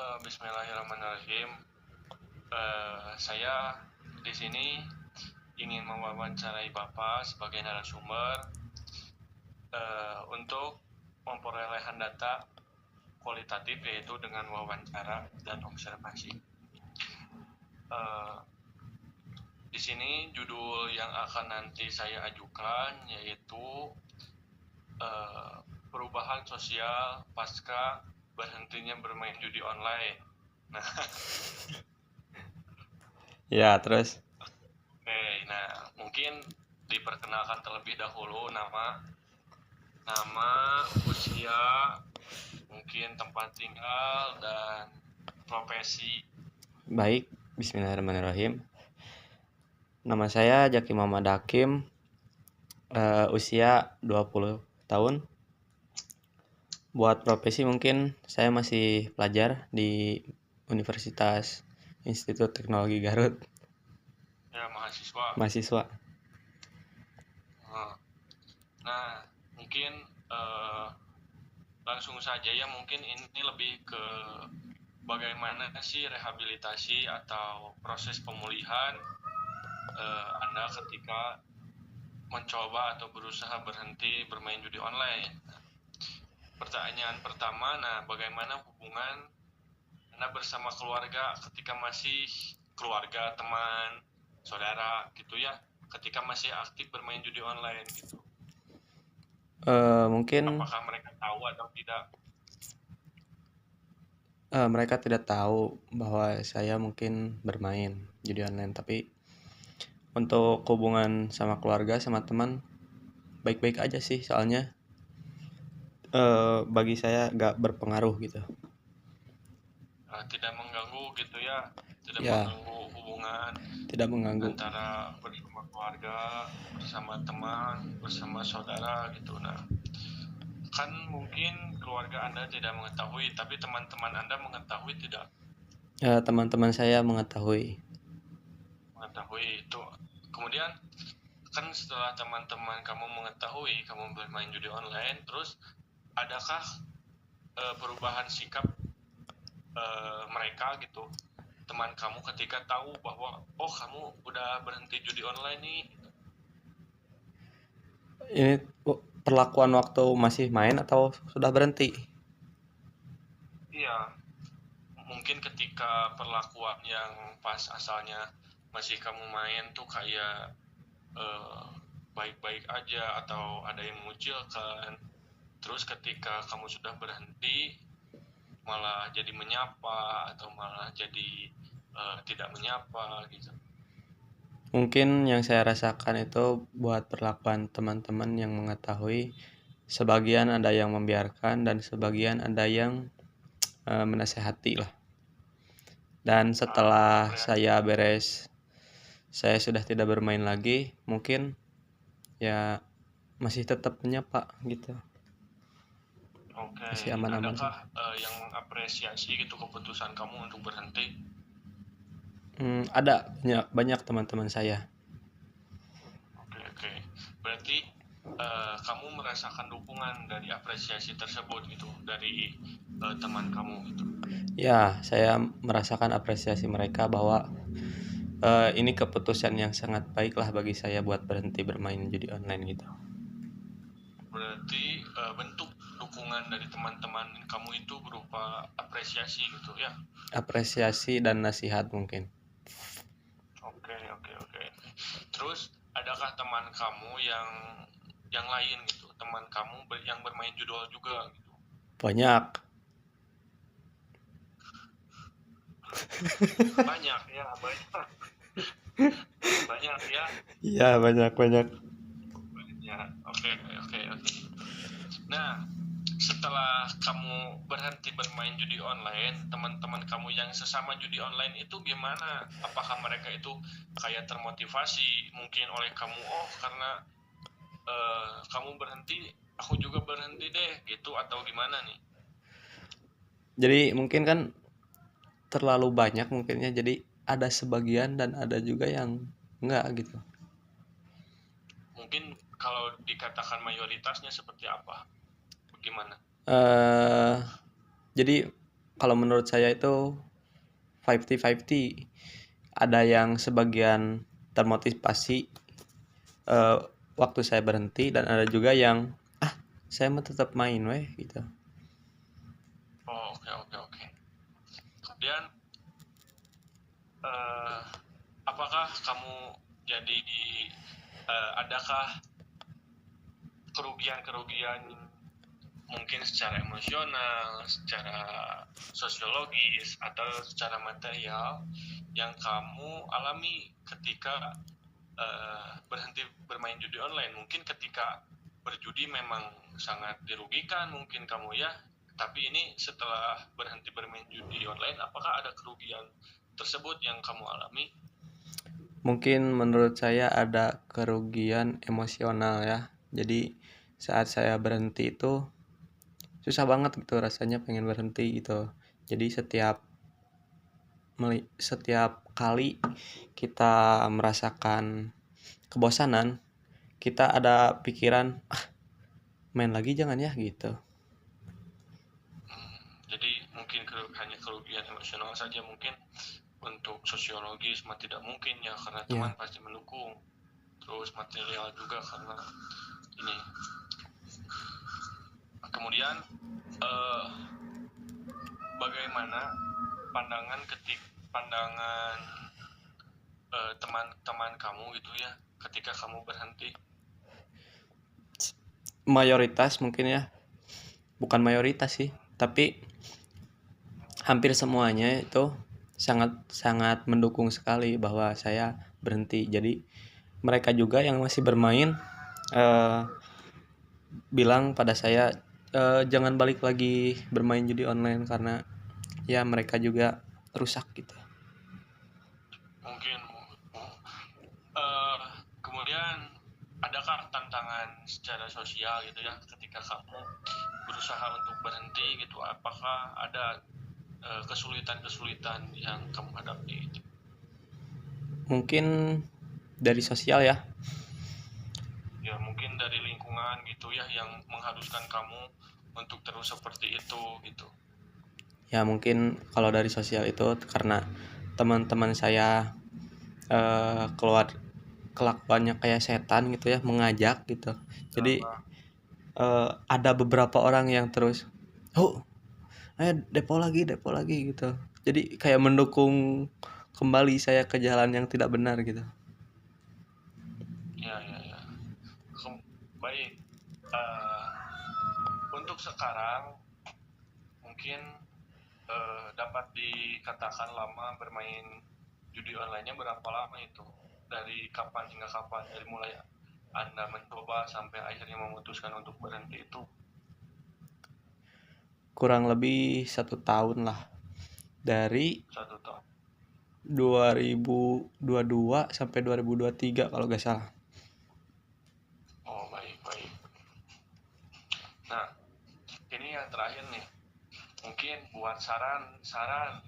Bismillahirrahmanirrahim. Saya di sini ingin mewawancarai Bapak sebagai narasumber untuk memperolehan data kualitatif, yaitu dengan wawancara dan observasi. Di sini judul yang akan nanti saya ajukan yaitu perubahan sosial pasca berhentinya bermain judi online. Nah, Ya, terus Oke, nah mungkin diperkenalkan terlebih dahulu nama, usia, mungkin tempat tinggal dan profesi. baik. Bismillahirrahmanirrahim. Nama saya Jaki Muhammad Hakim, usia 20 tahun. Buat profesi mungkin saya masih pelajar di Universitas Institut Teknologi Garut, Ya, mahasiswa. mahasiswa. Nah, mungkin langsung saja ya, mungkin ini lebih ke bagaimana sih rehabilitasi atau proses pemulihan Anda ketika mencoba atau berusaha berhenti bermain judi online. Pertanyaan pertama, nah bagaimana hubungan Anda bersama keluarga ketika masih keluarga, teman, saudara gitu ya, ketika masih aktif bermain judi online gitu. Mungkin Apakah mereka tahu atau tidak? mereka tidak tahu bahwa saya mungkin bermain judi online, tapi untuk hubungan sama keluarga sama teman baik-baik aja sih, soalnya bagi saya nggak berpengaruh gitu. Tidak mengganggu gitu ya, tidak Ya, mengganggu hubungan tidak mengganggu. antara bersama keluarga, bersama teman, bersama saudara gitu. Nah, kan mungkin keluarga Anda tidak mengetahui, tapi teman-teman Anda mengetahui tidak? Ya, teman-teman saya mengetahui. Mengetahui itu. Kemudian kan setelah teman-teman kamu mengetahui kamu bermain judi online, terus adakah perubahan sikap mereka gitu, teman kamu ketika tahu bahwa oh kamu udah berhenti judi online nih? Ini perlakuan waktu masih main atau sudah berhenti? Iya, mungkin ketika perlakuan yang pas asalnya masih kamu main tuh kayak eh, baik-baik aja atau ada yang mengucilkan, terus ketika kamu sudah berhenti malah jadi menyapa atau malah jadi tidak menyapa gitu. Mungkin yang saya rasakan itu buat perlakuan teman-teman yang mengetahui, sebagian ada yang membiarkan dan sebagian ada yang menasehati lah. Dan setelah saya beres, saya sudah tidak bermain lagi, mungkin ya masih tetap menyapa gitu. Oke, Masih aman-aman. adakah yang mengapresiasi gitu keputusan kamu untuk berhenti? Ada banyak teman-teman saya. Oke. Berarti kamu merasakan dukungan dari apresiasi tersebut gitu dari teman kamu gitu. Ya, saya merasakan apresiasi mereka bahwa ini keputusan yang sangat baik lah bagi saya buat berhenti bermain judi online gitu. Berarti bentuk dukungan dari teman-teman kamu itu berupa apresiasi gitu ya. Apresiasi dan nasihat mungkin. Oke. Terus adakah teman kamu yang lain gitu, teman kamu yang bermain judul juga gitu? Banyak. Banyak ya, banyak. Banyak ya. Iya, banyak. Ya, oke. Nah, setelah kamu berhenti bermain judi online, teman-teman kamu yang sesama judi online itu gimana? Apakah mereka itu kayak termotivasi mungkin oleh kamu, oh karena kamu berhenti, aku juga berhenti deh gitu, atau gimana nih? Jadi mungkin kan terlalu banyak mungkinnya, jadi ada sebagian dan ada juga yang enggak gitu. Mungkin kalau dikatakan mayoritasnya seperti apa? Bagaimana? eh jadi kalau menurut saya itu 50-50. Ada yang sebagian termotivasi waktu saya berhenti, dan ada juga yang saya mau tetap main weh gitu. Oh, oke. Kemudian apakah kamu jadi adakah kerugian mungkin secara emosional, secara sosiologis, atau secara material yang kamu alami ketika berhenti bermain judi online? Mungkin ketika berjudi memang sangat dirugikan mungkin kamu ya, tapi ini setelah berhenti bermain judi online, apakah ada kerugian tersebut yang kamu alami? Mungkin menurut saya ada kerugian emosional ya. Jadi saat saya berhenti itu susah banget gitu rasanya pengen berhenti gitu. Jadi setiap kali kita merasakan kebosanan, kita ada pikiran main lagi jangan ya gitu. Jadi mungkin hanya kerugian emosional saja, mungkin untuk sosiologis mah tidak mungkin ya, karena teman pasti mendukung. Terus material juga karena ini. Kemudian bagaimana pandangan teman-teman kamu gitu ya ketika kamu berhenti? Mayoritas mungkin ya, bukan mayoritas sih, tapi hampir semuanya itu sangat mendukung sekali bahwa saya berhenti. Jadi mereka juga yang masih bermain bilang pada saya jangan balik lagi bermain judi online, karena ya mereka juga rusak gitu. Mungkin kemudian adakah tantangan secara sosial gitu ya ketika kamu berusaha untuk berhenti gitu? Apakah ada kesulitan-kesulitan yang kamu hadapi? Mungkin dari sosial ya. Ya mungkin dari lingkungan gitu ya yang mengharuskan kamu untuk terus seperti itu gitu. Ya mungkin kalau dari sosial itu karena teman-teman saya keluar kelakuannya kayak setan gitu ya, mengajak gitu. Jadi ada beberapa orang yang terus ayo depo lagi gitu. Jadi kayak mendukung kembali saya ke jalan yang tidak benar gitu. Ya. Baik. Untuk sekarang mungkin dapat dikatakan lama bermain judi online-nya berapa lama itu? Dari kapan hingga kapan? Dari mulai Anda mencoba sampai akhirnya memutuskan untuk berhenti itu? Kurang lebih 1 tahun lah. Dari 1 tahun. 2022 sampai 2023 kalau gak salah. Oh, baik. Nah, ini yang terakhir nih. Mungkin buat saran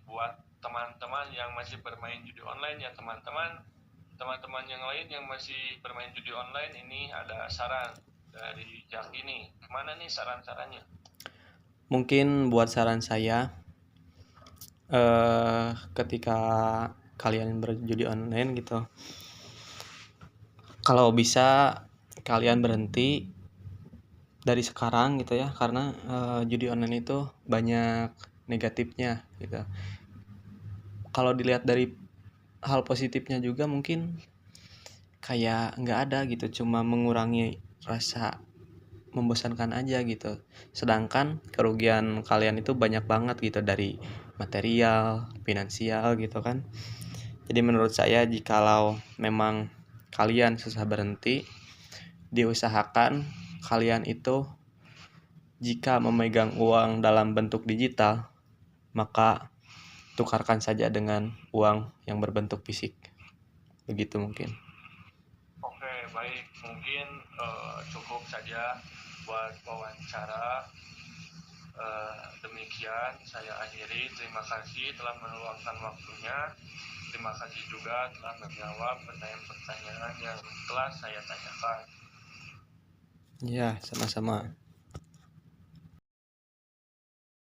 buat teman-teman yang masih bermain judi online ya, teman-teman yang lain yang masih bermain judi online, ini ada saran dari Jack ini. Gimana nih saran-sarannya? Mungkin buat saran saya, ketika kalian berjudi online gitu, kalau bisa kalian berhenti dari sekarang gitu ya, karena judi online itu banyak negatifnya gitu. Kalau dilihat dari hal positifnya juga mungkin kayak nggak ada gitu, cuma mengurangi rasa membosankan aja gitu. Sedangkan kerugian kalian itu banyak banget gitu, dari material, finansial gitu kan. Jadi menurut saya jikalau memang kalian susah berhenti, diusahakan kalian itu jika memegang uang dalam bentuk digital, maka tukarkan saja dengan uang yang berbentuk fisik. Begitu mungkin. Oke, baik. Mungkin cukup saja buat wawancara. Demikian saya akhiri. Terima kasih telah meluangkan waktunya. Terima kasih juga telah menjawab pertanyaan-pertanyaan yang telah saya tanyakan. Ya, sama-sama.